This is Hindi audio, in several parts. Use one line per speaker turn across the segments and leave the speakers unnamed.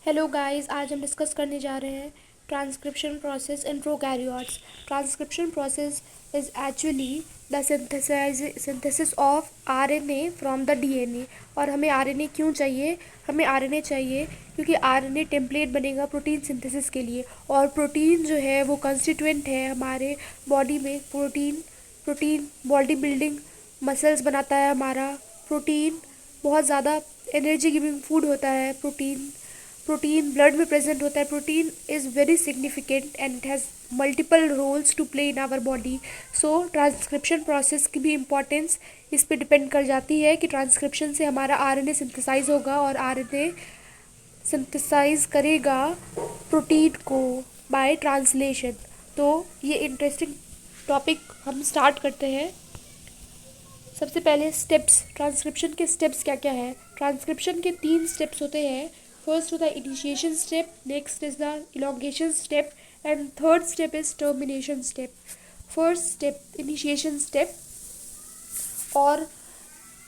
हेलो गाइस, आज हम डिस्कस करने जा रहे हैं transcription process in prokaryotes. Transcription process is actually the synthesis of RNA from the DNA. और हमें आरएनए क्यों चाहिए? हमें आरएनए चाहिए क्योंकि आरएनए टेम्पलेट बनेगा प्रोटीन सिंथेसिस के लिए। और प्रोटीन जो है वो कंस्टिट्यूएंट है हमारे बॉडी में। Protein protein body building muscles बनाता है हमारा। प्रोटीन बहुत ज़्यादा एनर्जी गिविंग फूड होता है। प्रोटीन ब्लड में प्रेजेंट होता है। Protein is very significant and it has multiple roles to play in our body. So transcription process की भी इम्पोर्टेंस इस पे डिपेंड कर जाती है कि ट्रांसक्रिप्शन से हमारा आरएनए सिंथेसाइज होगा और आरएनए सिंथेसाइज करेगा प्रोटीन को बाय ट्रांसलेशन। तो ये इंटरेस्टिंग टॉपिक हम स्टार्ट करते हैं। सबसे पहले स्टेप्स, ट्रांसक्रिप्शन के स्टेप्स क्या क्या है? ट्रांसक्रिप्शन के 3 स्टेप्स होते हैं। फर्स्ट होता है initiation step, next is the elongation step and third step is termination step. First step initiation step, और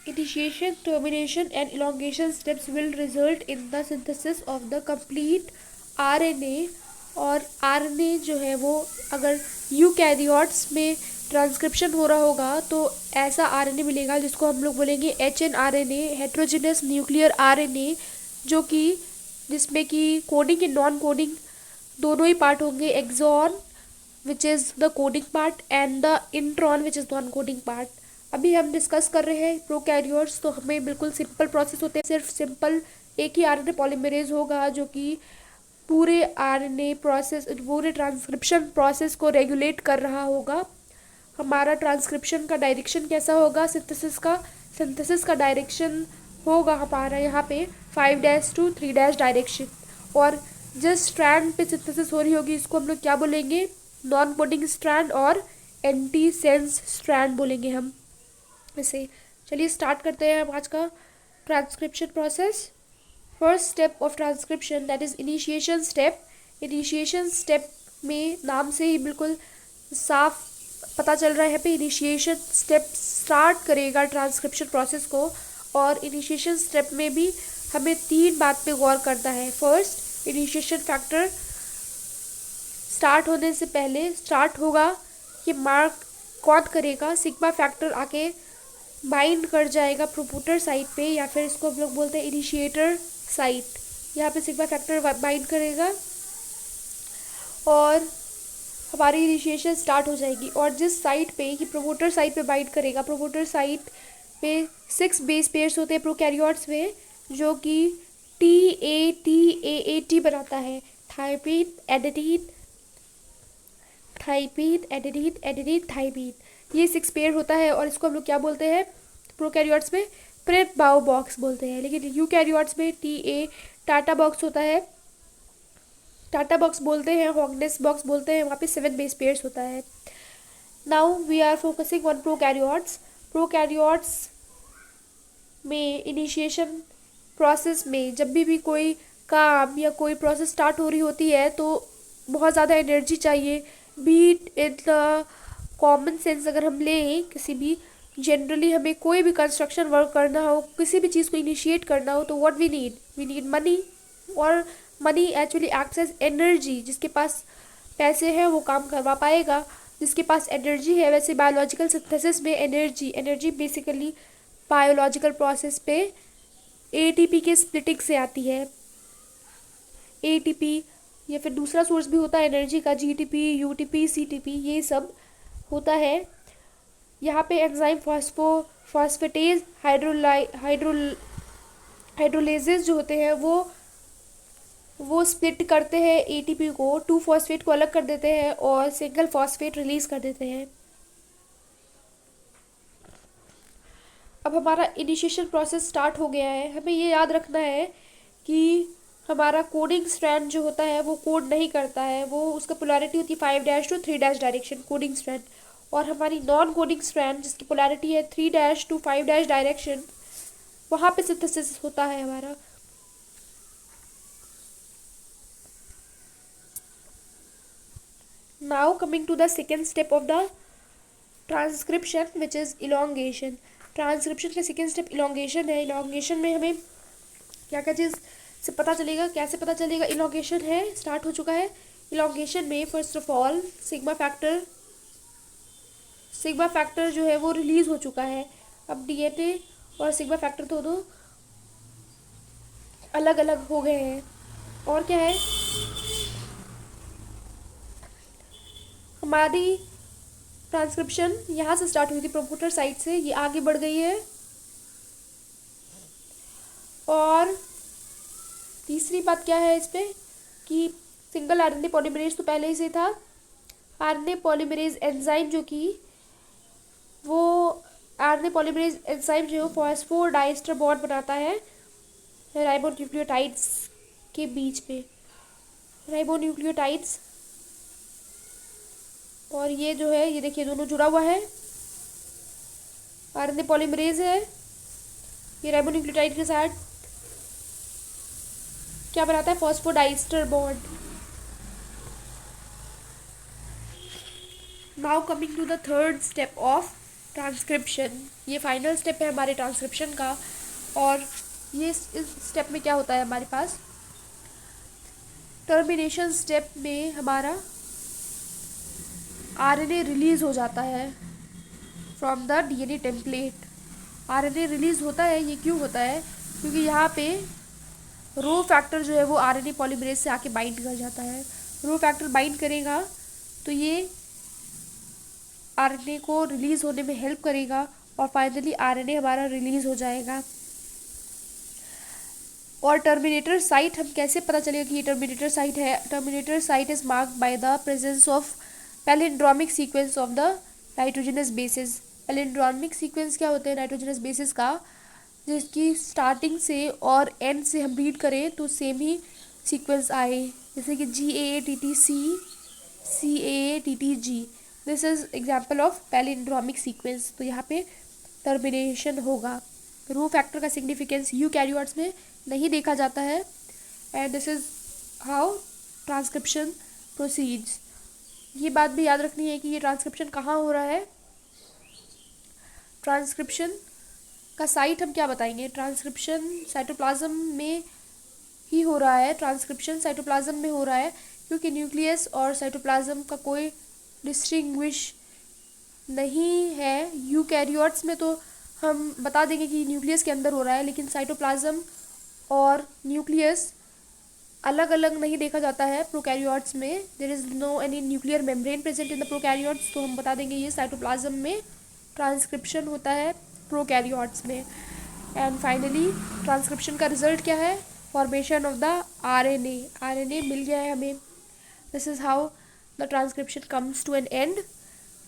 initiation, termination and elongation steps will result in the synthesis of the complete RNA। और RNA जो है वो अगर यूकैरियोट्स में ट्रांसक्रिप्शन हो रहा होगा तो ऐसा RNA मिलेगा जिसको हम लोग बोलेंगे HNRNA, हेट्रोजेनस न्यूक्लियर RNA, जो कि जिसमें कि कोडिंग एंड नॉन कोडिंग दोनों ही पार्ट होंगे। Exon which is the coding part and the intron which is non coding part. अभी हम डिस्कस कर रहे हैं प्रोकैरियोट्स, तो हमें बिल्कुल सिंपल प्रोसेस होते हैं। सिर्फ सिंपल एक ही आरएनए पॉलीमरेज होगा जो कि पूरे आरएनए प्रोसेस, पूरे ट्रांसक्रिप्शन प्रोसेस को रेगुलेट कर रहा होगा। हमारा ट्रांसक्रिप्शन का डायरेक्शन कैसा होगा? सिंथेसिस का डायरेक्शन होगा हमारा यहाँ पे 5' to 3' डायरेक्शन। और जिस स्ट्रैंड पे सिंथेसिस हो रही होगी इसको हम लोग क्या बोलेंगे? नॉन कोडिंग स्ट्रैंड और एंटी सेंस स्ट्रैंड बोलेंगे हम इसे। चलिए स्टार्ट करते हैं हम आज का transcription process. First step of transcription that is initiation step. Initiation step में नाम से ही बिल्कुल साफ पता चल रहा है पे इनिशिएशन स्टेप स्टार्ट करेगा ट्रांसक्रिप्शन प्रोसेस को। और इनिशिएशन स्टेप में भी हमें 3 बात पे गौर करना है। फर्स्ट, इनिशिएशन फैक्टर स्टार्ट होने से पहले स्टार्ट होगा ये मार्क कौन करेगा? सिग्मा फैक्टर आके बाइंड कर जाएगा प्रोमोटर साइट पे, या फिर इसको हम लोग बोलते हैं इनिशिएटर साइट। यहाँ पे सिग्मा फैक्टर बाइंड करेगा और हमारी इनिशिएशन स्टार्ट हो जाएगी। और जिस साइट पे ये प्रोमोटर साइट पे बाइंड करेगा, प्रोमोटर साइट पे 6 बेस पेयर्स होते हैं प्रोकैरियोट्स में, जो कि TAT बनाता है। Thymine, adenine, thymine. ये 6 पेयर होता है और इसको हम लोग क्या बोलते हैं प्रोकैरियोट्स में? प्रेप बाओ बॉक्स बोलते हैं। लेकिन यूकैरियोट्स में टाटा बॉक्स होता है, टाटा बॉक्स बोलते हैं, हॉगनेस बॉक्स बोलते हैं। वहाँ पे 7 बेस पेयर्स होता है। Now we are focusing on prokaryotes. Prokaryotes में इनिशिएशन प्रोसेस में जब भी कोई काम या कोई प्रोसेस स्टार्ट हो रही होती है तो बहुत ज़्यादा एनर्जी चाहिए। But in the common sense अगर हम लें, किसी भी जनरली हमें कोई भी कंस्ट्रक्शन वर्क करना हो, किसी भी चीज़ को इनिशिएट करना हो, तो व्हाट वी नीड मनी। और money actually acts as energy. जिसके पास पैसे हैं वो काम करवा पाएगा, जिसके पास एनर्जी है। वैसे बायोलॉजिकल सिंथेसिस में एनर्जी बेसिकली बायोलॉजिकल प्रोसेस पे एटीपी के स्प्लिटिंग से आती है। एटीपी या फिर दूसरा सोर्स भी होता है एनर्जी का, जीटीपी, यूटीपी, सीटीपी, ये सब होता है। यहाँ पे एंजाइम फॉस्फेटेज हाइड्रोलेजेस जो होते हैं वो स्प्लिट करते हैं एटीपी को, 2 फॉस्फेट को अलग कर देते हैं और सिंगल फॉस्फेट रिलीज कर देते हैं। अब हमारा इनिशिएशन प्रोसेस स्टार्ट हो गया है। हमें ये याद रखना है कि हमारा कोडिंग स्ट्रैंड जो होता है वो कोड नहीं करता है, वो उसका पोलैरिटी होती है 5' to 3' डायरेक्शन, कोडिंग स्ट्रैंड। और हमारी नॉन कोडिंग स्ट्रैंड जिसकी पोलैरिटी है 3' to 5' डायरेक्शन, वहाँ पे सिंथेसिस होता है हमारा। Now coming to the second step of the transcription which is elongation. Transcription का सेकेंड स्टेप इलोंगेशन है। इलोंगेशन में हमें क्या क्या चीज़ से पता चलेगा। कैसे पता चलेगा? इलॉन्गेशन है, स्टार्ट हो चुका है। इलॉन्गेशन में first of all sigma factor जो है वो रिलीज हो चुका है। अब डीएनए और सिग्मा फैक्टर दोनों अलग अलग हो गए हैं। और क्या है, हमारी ट्रांसक्रिप्शन यहाँ से स्टार्ट हुई थी प्रोमोटर साइट से, ये आगे बढ़ गई है। और तीसरी बात क्या है इस पे कि सिंगल आरएनए पॉलीमरेज तो पहले ही से था। आरएनए पॉलीमरेज एंजाइम जो कि वो आरएनए पॉलीमरेज एंजाइम जो है फॉस्फोडाइस्टर बॉन्ड बनाता है राइबोन्यूक्लियोटाइड्स के बीच में। राइबोन्यूक्लियोटाइड्स और ये जो है, ये देखिए दोनों जुड़ा हुआ है। आरएनए पॉलीमरेज है, ये राइबोन्यूक्लियोटाइड के साथ क्या बनाता है? Phosphodiester bond. Now coming to the third step of transcription. ये फाइनल स्टेप है हमारे ट्रांसक्रिप्शन का। और ये इस स्टेप में क्या होता है हमारे पास, टर्मिनेशन स्टेप में हमारा आरएनए रिलीज हो जाता है from the DNA template. RNA release होता है, ये क्यों होता है? क्योंकि यहाँ पे रो फैक्टर जो है वो आरएनए पॉलीमरेज से आके बाइंड कर जाता है। रो फैक्टर बाइंड करेगा तो ये आरएनए को रिलीज होने में हेल्प करेगा और फाइनली आरएनए हमारा रिलीज हो जाएगा। और टर्मिनेटर साइट हम कैसे पता चलेगा कि ये टर्मिनेटर साइट है? Terminator site is marked by the presence of palindromic sequence of the nitrogenous bases. Palindromic sequence क्या होते हैं नाइट्रोजनस बेसिस का? जिसकी स्टार्टिंग से और एंड से हम रीड करें तो सेम ही सीक्वेंस आए, जैसे कि GAATTC CAATTG। This is example of palindromic sequence. तो यहाँ पे टर्मिनेशन होगा। रो फैक्टर का सिग्निफिकेंस यूकैरियोट्स में नहीं देखा जाता है। And this is how transcription proceeds. ये बात भी याद रखनी है कि ये ट्रांसक्रिप्शन कहाँ हो रहा है। ट्रांसक्रिप्शन का साइट हम क्या बताएंगे? ट्रांसक्रिप्शन साइटोप्लाज्म में ही हो रहा है। ट्रांसक्रिप्शन साइटोप्लाज्म में हो रहा है क्योंकि न्यूक्लियस और साइटोप्लाज्म का कोई डिस्टिंग्विश नहीं है। यूकैरियोट्स में तो हम बता देंगे कि न्यूक्लियस के अंदर हो रहा है, लेकिन साइटोप्लाज्म और न्यूक्लियस अलग अलग नहीं देखा जाता है। प्रोकैरियोट्स में there is no any nuclear membrane present in the prokaryotes, तो हम बता देंगे ये साइटोप्लाज्म में ट्रांसक्रिप्शन होता है प्रोकैरियोट्स में। एंड फाइनली ट्रांसक्रिप्शन का रिजल्ट क्या है? Formation of the RNA. RNA मिल गया है हमें। This is how the transcription comes to an end.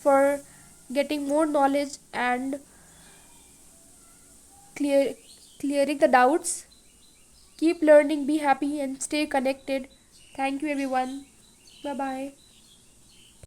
For getting more knowledge and clearing the doubts, keep learning, be happy and stay connected. Thank you everyone. Bye bye.